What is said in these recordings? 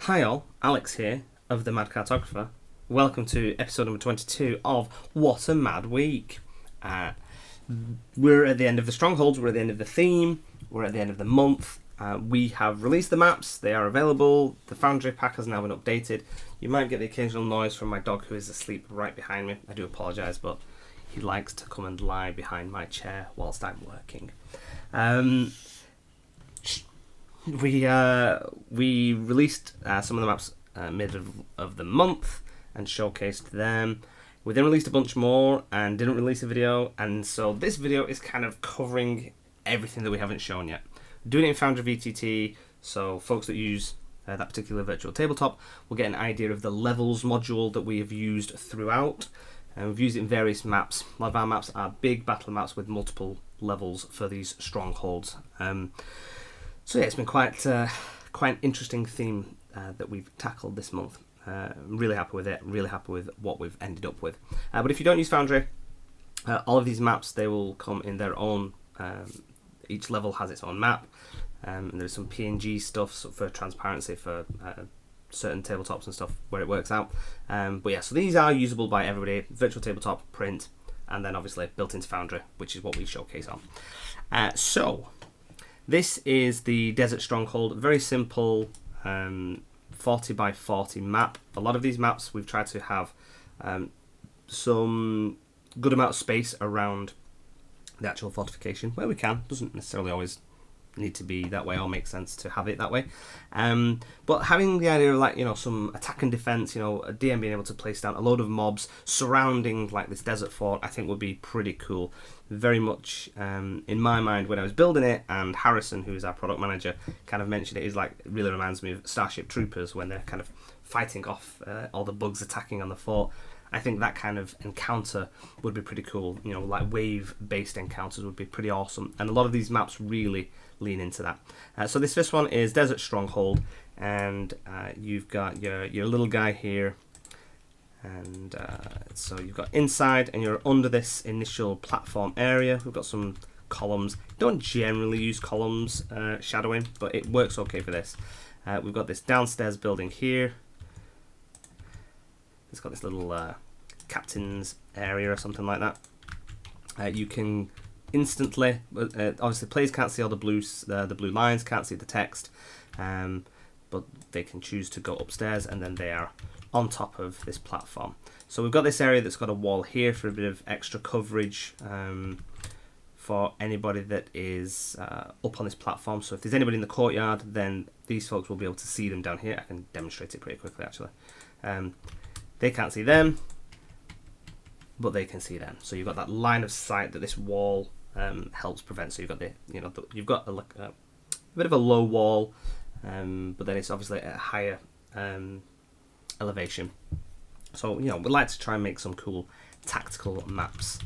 Hi all, Alex here of the Mad Cartographer. Welcome to episode number 22 of What a Mad Week. We're at the end of the Strongholds, we're at the end of the theme, we're at the end of the month. We have released the maps, they are available, the Foundry pack has now been updated. You might get the occasional noise from my dog who is asleep right behind me. I do apologise, but he likes to come and lie behind my chair whilst I'm working. We released some of the maps mid of the month and showcased them. We then released a bunch more and didn't release a video, and so this video is kind of covering everything that we haven't shown yet. We're doing it in Foundry VTT, so folks that use that particular virtual tabletop will get an idea of the levels module that we have used throughout. And we've used it in various maps. A lot of our maps are big battle maps with multiple levels for these strongholds. So yeah, it's been quite an interesting theme that we've tackled this month. I'm really happy with it, really happy with what we've ended up with. But if you don't use Foundry, all of these maps, they will come in their own, each level has its own map. And there's some PNG stuff for transparency for certain tabletops and stuff where it works out. But yeah, so these are usable by everybody, virtual tabletop, print, and then obviously built into Foundry, which is what we showcase on. So this is the Desert Stronghold, very simple 40 by 40 map. A lot of these maps we've tried to have some good amount of space around the actual fortification where we can. Doesn't necessarily always need to be that way or make sense to have it that way. But having the idea of, like, you know, some attack and defense, you know, a DM being able to place down a load of mobs surrounding like this desert fort, I think would be pretty cool. Very much in my mind when I was building it, and Harrison, who is our product manager, kind of mentioned it, is like, it really reminds me of Starship Troopers when they're kind of fighting off all the bugs attacking on the fort. I think that kind of encounter would be pretty cool. You know, like wave-based encounters would be pretty awesome, and a lot of these maps really lean into that. So this first one is Desert Stronghold, and you've got your little guy here, and so you've got inside, and you're under this initial platform area. We've got some columns. Don't generally use columns shadowing, but it works okay for this. We've got this downstairs building here. It's got this little captain's area or something like that. You can instantly, obviously players can't see all the blue lines, can't see the text, but they can choose to go upstairs, and then they are on top of this platform. So we've got this area that's got a wall here for a bit of extra coverage for anybody that is up on this platform. So if there's anybody in the courtyard, then these folks will be able to see them down here. I can demonstrate it pretty quickly, actually. They can't see them, but they can see them. So you've got that line of sight that this wall helps prevent. So you've got you've got a bit of a low wall, but then it's obviously at a higher elevation. So, you know, we like to try and make some cool tactical maps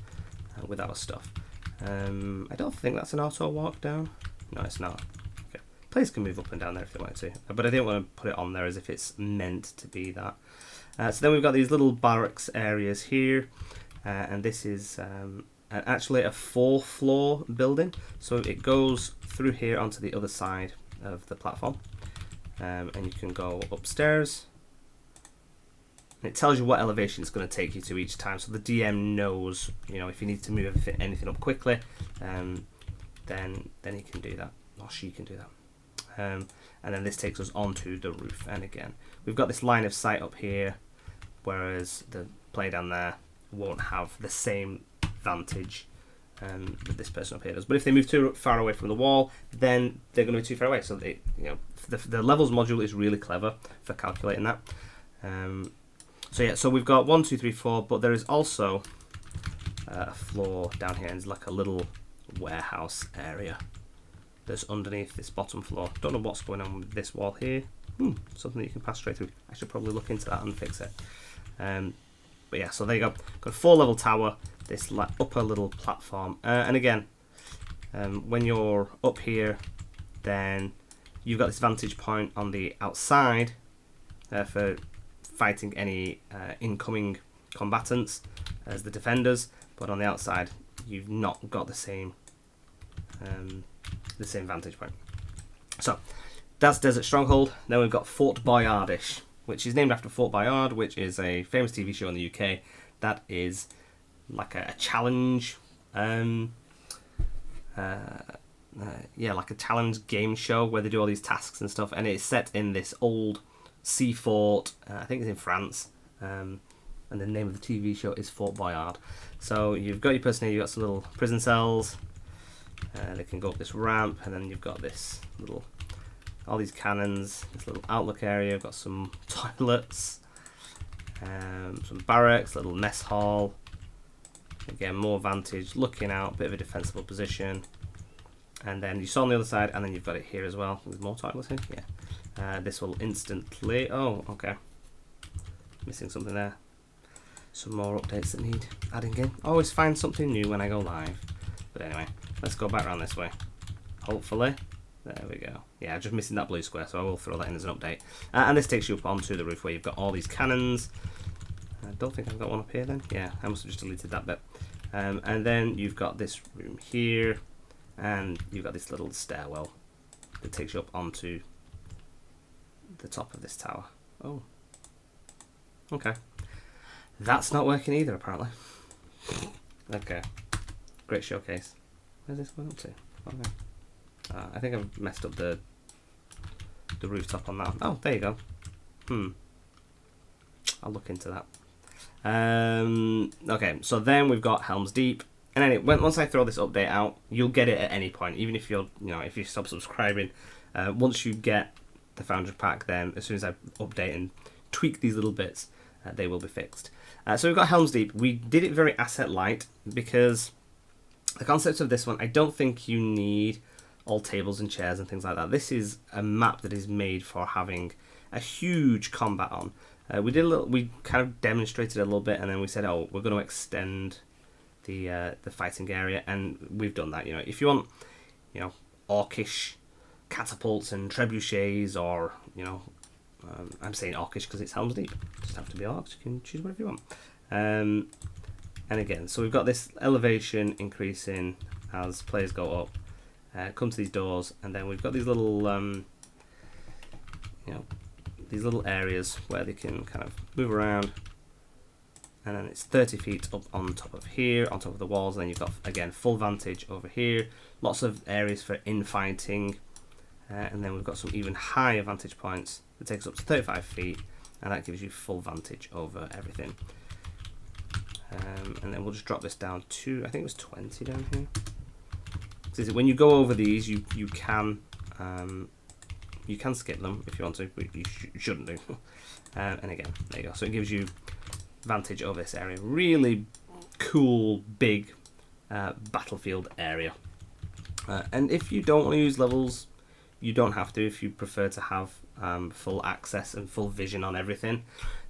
with our stuff. I don't think that's an auto walk down. No, it's not. Okay. Players can move up and down there if they want to, but I didn't want to put it on there as if it's meant to be that. So then we've got these little barracks areas here, and this is actually a 4-floor building. So it goes through here onto the other side of the platform, and you can go upstairs. And it tells you what elevation it's going to take you to each time, so the DM knows, you know, if you need to move anything up quickly, then he can do that, or she can do that. And then this takes us onto the roof, and again we've got this line of sight up here, whereas the player down there won't have the same vantage that this person up here does. But if they move too far away from the wall, then they're going to be too far away. So they, you know, the levels module is really clever for calculating that. So yeah, so we've got 1, 2, 3, 4, but there is also a floor down here, and it's like a little warehouse area that's underneath this bottom floor. Don't know what's going on with this wall here. Something that you can pass straight through. I should probably look into that and fix it. But yeah, so there you go. Got a 4-level tower, this upper little platform, and again, when you're up here, then you've got this vantage point on the outside for fighting any incoming combatants as the defenders, but on the outside you've not got the same vantage point. So that's Desert Stronghold. Then we've got Fort Boyardish, which is named after Fort Boyard, which is a famous TV show in the UK that is like a challenge, like a challenge game show where they do all these tasks and stuff, and it's set in this old sea fort. I think it's in France, and the name of the TV show is Fort Boyard. So you've got your person here. You've got some little prison cells. They can go up this ramp, and then you've got this little, all these cannons, this little outlook area. You've got some toilets, some barracks, little mess hall. Again, more vantage, looking out, bit of a defensible position. And then you saw on the other side, and then you've got it here as well. There's more toilets here, yeah. This will instantly, oh, okay. Missing something there. Some more updates that need adding in. Always find something new when I go live. But anyway, let's go back around this way. Hopefully. There we go. Yeah, just missing that blue square, so I will throw that in as an update. And this takes you up onto the roof where you've got all these cannons. I don't think I've got one up here then. Yeah, I must have just deleted that bit. And then you've got this room here, and you've got this little stairwell that takes you up onto the top of this tower. Oh. Okay. That's not working either, apparently. Okay. Great showcase. Where's this going up to? Okay. I think I've messed up the rooftop on that. Oh, there you go. I'll look into that. Okay, so then we've got Helms Deep, and then once I throw this update out, you'll get it at any point, even if you're, if you stop subscribing. Once you get the Foundry pack, then as soon as I update and tweak these little bits, they will be fixed. So we've got Helms Deep. We did it very asset light because the concept of this one, I don't think you need all tables and chairs and things like that. This is a map that is made for having a huge combat on. We kind of demonstrated a little bit, and then we said, oh, we're going to extend the fighting area, and we've done that. If you want, orcish catapults and trebuchets, or I'm saying orcish because it's Helms Deep. It doesn't have to be orcs. You can choose whatever you want. And again, so we've got this elevation increasing as players go up. Come to these doors, and then we've got these little these little areas where they can kind of move around, and then it's 30 feet up on top of here, on top of the walls. And then you've got, again, full vantage over here, lots of areas for infighting, and then we've got some even higher vantage points that takes up to 35 feet, and that gives you full vantage over everything. And then we'll just drop this down to, I think it was 20 down here. So when you go over these, you can skip them if you want to, but you shouldn't do. And again, there you go. So it gives you vantage over this area. Really cool, big battlefield area. And if you don't want to use levels, you don't have to. If you prefer to have full access and full vision on everything,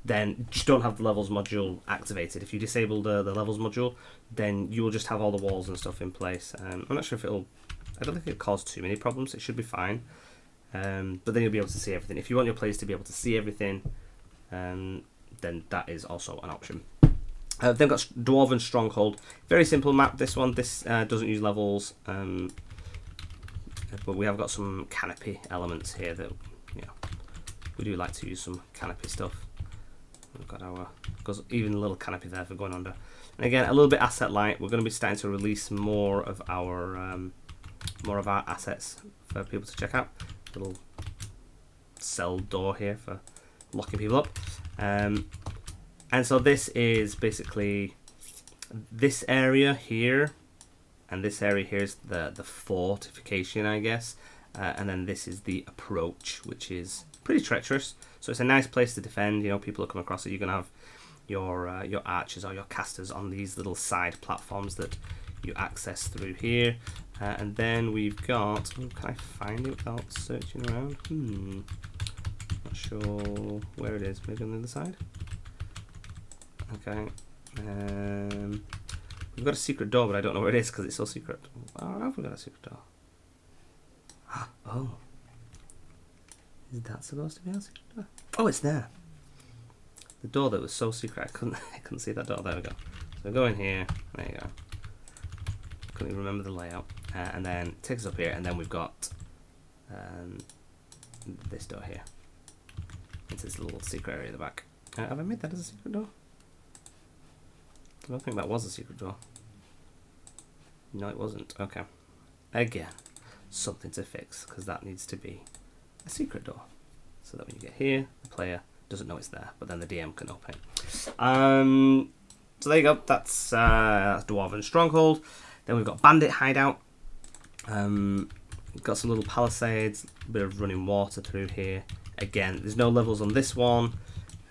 then just don't have the levels module activated. If you disable the levels module, then you will just have all the walls and stuff in place. I'm not sure if I don't think it'll cause too many problems. It should be fine. But then you'll be able to see everything. If you want your players to be able to see everything, then that is also an option. Then got Dwarven Stronghold. Very simple map, this one. This doesn't use levels, but we have got some canopy elements here that, we do like to use some canopy stuff. We've got goes even a little canopy there for going under. And again, a little bit asset light. We're going to be starting to release more of our assets for people to check out. Little cell door here for locking people up. And so this is basically this area here, and this area here is the fortification, I guess. And then this is the approach, which is pretty treacherous. So it's a nice place to defend. People will come across it. You're gonna have your archers or your casters on these little side platforms that you access through here. And then we've got, can I find it without searching around? Not sure where it is. Maybe on the other side. Okay. We've got a secret door, but I don't know where it is because it's so secret. Oh, have we got a secret door? Oh. Is that supposed to be our secret door? Oh, it's there. The door that was so secret, I couldn't see that door. There we go. So we go in here. There you go. Couldn't even remember the layout. And then it takes us up here, and then we've got this door here. It's this little secret area at the back. Have I made that as a secret door? I don't think that was a secret door. No, it wasn't. Okay. Again, something to fix, because that needs to be a secret door. So that when you get here, the player doesn't know it's there, but then the DM can open it. So there you go. That's Dwarven Stronghold. Then we've got Bandit Hideout. We've got some little palisades, a bit of running water through here. Again, there's no levels on this one.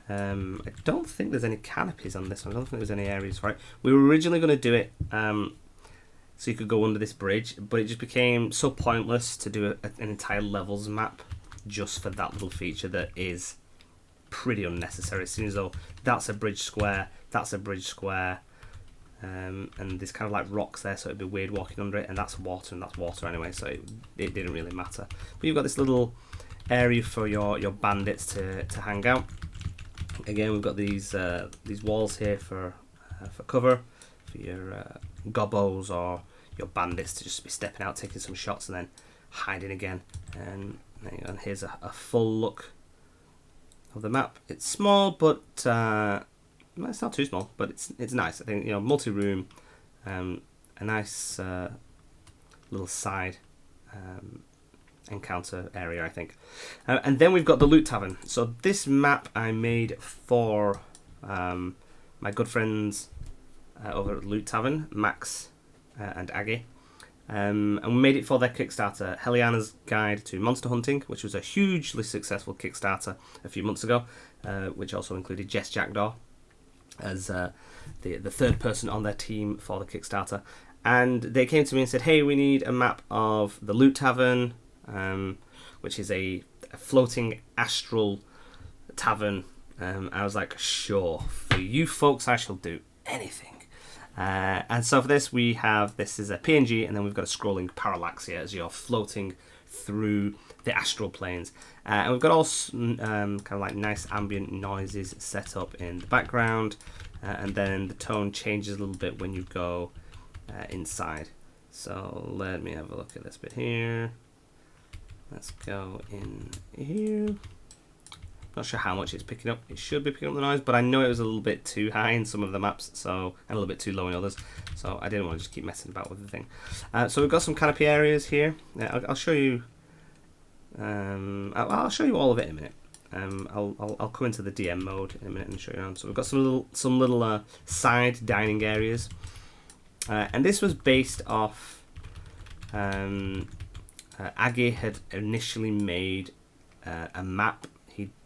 I don't think there's any canopies on this one. I don't think there's any areas for it. We were originally going to do it so you could go under this bridge, but it just became so pointless to do an entire levels map just for that little feature that is pretty unnecessary. It seems as though that's a bridge square, that's a bridge square, and there's kind of like rocks there, so it'd be weird walking under it, and that's water anyway, so it didn't really matter. But you've got this little area for your bandits to hang out. Again, we've got these walls here for cover, for your gobos or your bandits to just be stepping out, taking some shots, and then hiding again. And here's a full look of the map. It's small, but it's not too small, but it's nice. I think, you know, multi-room, a nice little side encounter area, I think. And then we've got the Loot Tavern. So this map I made for my good friends over at Loot Tavern, Max and Aggie. And we made it for their Kickstarter, Helianna's Guide to Monster Hunting, which was a hugely successful Kickstarter a few months ago, which also included Jess Jackdaw as the third person on their team for the Kickstarter. And they came to me and said, hey, we need a map of the Loot Tavern, which is a floating astral tavern. I was like, sure, for you folks I shall do anything. And so for this this is a PNG, and then we've got a scrolling parallax here as you're floating through the astral planes. And we've got all kind of like nice ambient noises set up in the background, and then the tone changes a little bit when you go inside. So let me have a look at this bit here. Let's go in here. Not sure how much it's picking up. It should be picking up the noise, but I know it was a little bit too high in some of the maps, and a little bit too low in others. So I didn't want to just keep messing about with the thing. So we've got some canopy areas here. I'll show you. I'll show you all of it in a minute. I'll come into the DM mode in a minute and show you around. So we've got some little side dining areas, and this was based off. Aggie had initially made a map.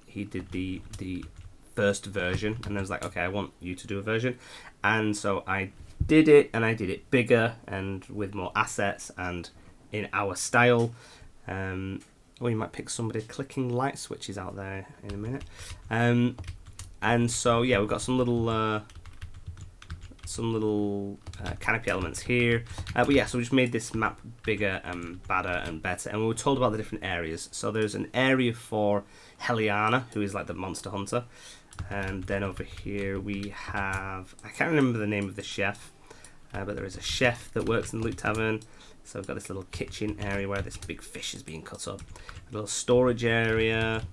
He did the first version, and I was like, okay, I want you to do a version, and so I did it, and I did it bigger and with more assets and in our style. You might pick somebody clicking light switches out there in a minute. And so yeah, we've got some little canopy elements here, but yeah, so we just made this map bigger and badder and better, and we were told about the different areas. So there's an area for Helianna, who is like the monster hunter, and then over here we have, I can't remember the name of the chef, but there is a chef that works in the Loot Tavern. So we've got this little kitchen area where this big fish is being cut up, a little storage area.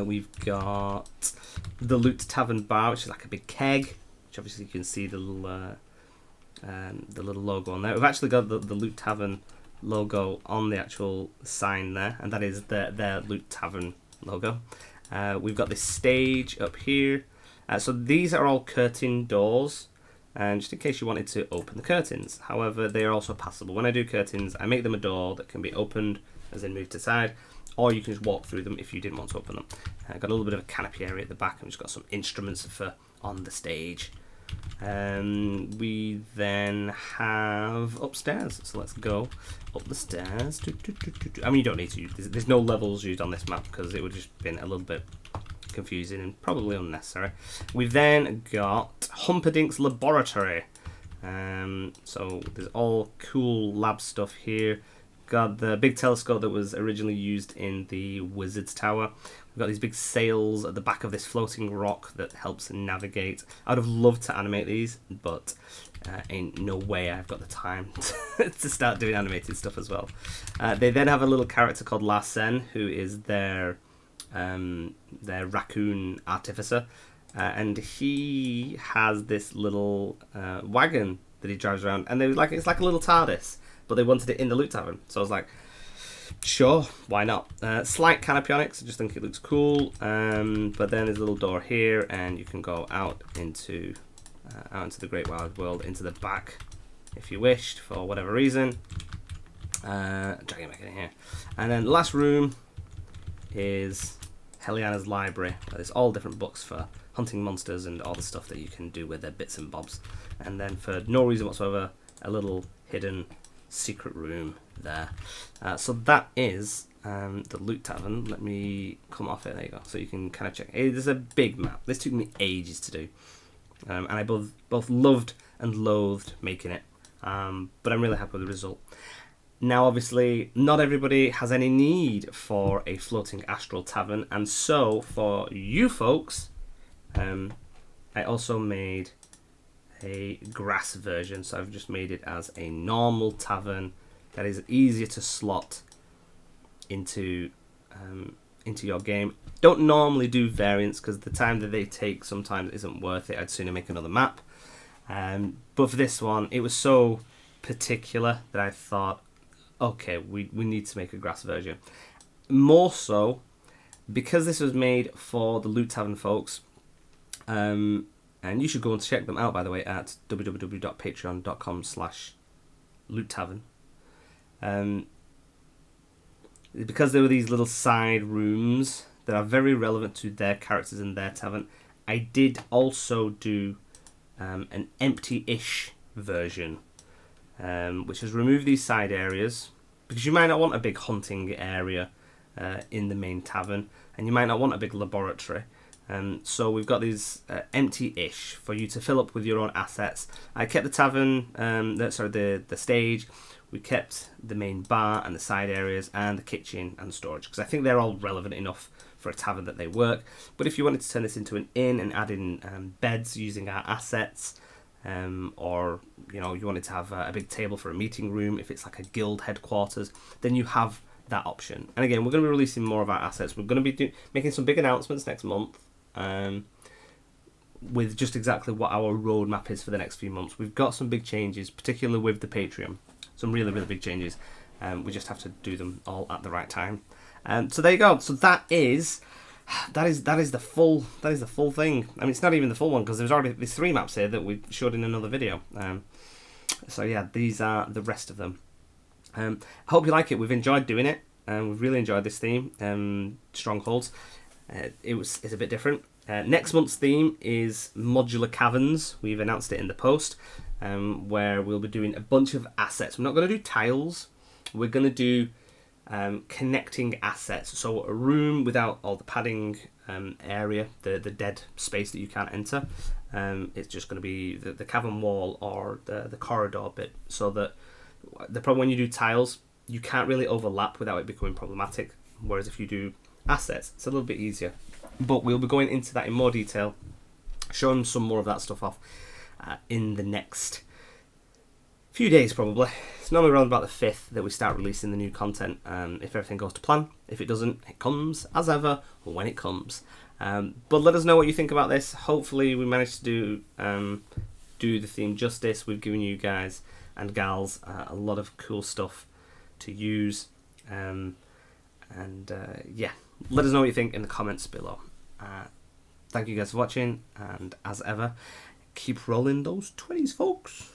We've got the Loot Tavern Bar, which is like a big keg, which obviously you can see the little logo on there. We've actually got the Loot Tavern logo on the actual sign there, and that is their Loot Tavern logo. We've got this stage up here. So these are all curtain doors, and just in case you wanted to open the curtains. However, they are also passable. When I do curtains, I make them a door that can be opened, as in moved to side, or you can just walk through them if you didn't want to open them. I've got a little bit of a canopy area at the back, and we've just got some instruments for on the stage. We then have upstairs, so let's go up the stairs. I mean, you don't need to use, there's no levels used on this map because it would have just been a little bit confusing and probably unnecessary. We've then got Humperdink's laboratory, so there's all cool lab stuff here. Got the big telescope that was originally used in the Wizard's Tower. We've got these big sails at the back of this floating rock that helps navigate. I'd have loved to animate these, but ain't no way I've got the time to start doing animated stuff as well. They then have a little character called Larsen, who is their raccoon artificer, and he has this little wagon that he drives around, and it's like a little TARDIS, but they wanted it in the Loot Tavern, so I was like, sure, why not? Slight canopionics, I just think it looks cool. But then there's a little door here, and you can go out into the Great Wild World, into the back, if you wished, for whatever reason. Dragging back in here, and then the last room is Helianna's library. There's all different books for hunting monsters and all the stuff that you can do with their bits and bobs. And then for no reason whatsoever, a little hidden secret room there. So that is the Loot Tavern. Let me come off it. There you go. So you can kind of check. There's a big map. This took me ages to do, and I both loved and loathed making it. But I'm really happy with the result. Now, obviously, not everybody has any need for a floating astral tavern, and so for you folks, I also made a grass version. So I've just made it as a normal tavern that is easier to slot into your game. Don't normally do variants because the time that they take sometimes isn't worth it. I'd sooner make another map. But for this one, it was so particular that I thought, okay, we need to make a grass version. More so because this was made for the Loot Tavern folks. And you should go and check them out, by the way, at www.patreon.com/loottavern. Because there were these little side rooms that are very relevant to their characters in their tavern, I did also do an empty-ish version, which has removed these side areas, because you might not want a big hunting area in the main tavern, and you might not want a big laboratory. So we've got these empty-ish for you to fill up with your own assets. I kept the tavern, the stage. We kept the main bar and the side areas and the kitchen and the storage, because I think they're all relevant enough for a tavern that they work. But if you wanted to turn this into an inn and add in beds using our assets, or you wanted to have a big table for a meeting room, if it's like a guild headquarters, then you have that option. And again, we're going to be releasing more of our assets. We're going to be making some big announcements next month, with just exactly what our roadmap is for the next few months. We've got some big changes, particularly with the Patreon. Some really, really big changes. We just have to do them all at the right time. So there you go. So that is the full thing. I mean, it's not even the full one, because there's 3 maps here that we showed in another video. So yeah, these are the rest of them. I hope you like it. We've enjoyed doing it, and we've really enjoyed this theme, Strongholds. It's a bit different. Next month's theme is modular caverns. We've announced it in the post, where we'll be doing a bunch of assets. We're not going to do tiles. We're going to do connecting assets. So a room without all the padding area, the dead space that you can't enter. It's just going to be the cavern wall or the corridor bit, so that the problem when you do tiles, you can't really overlap without it becoming problematic. Whereas if you do assets, it's a little bit easier. But we'll be going into that in more detail, showing some more of that stuff off in the next few days probably. It's normally around about the 5th that we start releasing the new content, if everything goes to plan. If it doesn't, it comes as ever when it comes. But let us know what you think about this. Hopefully we managed to do the theme justice. We've given you guys and gals a lot of cool stuff to use, yeah, let us know what you think in the comments below. Thank you guys for watching, and as ever, keep rolling those 20s, folks.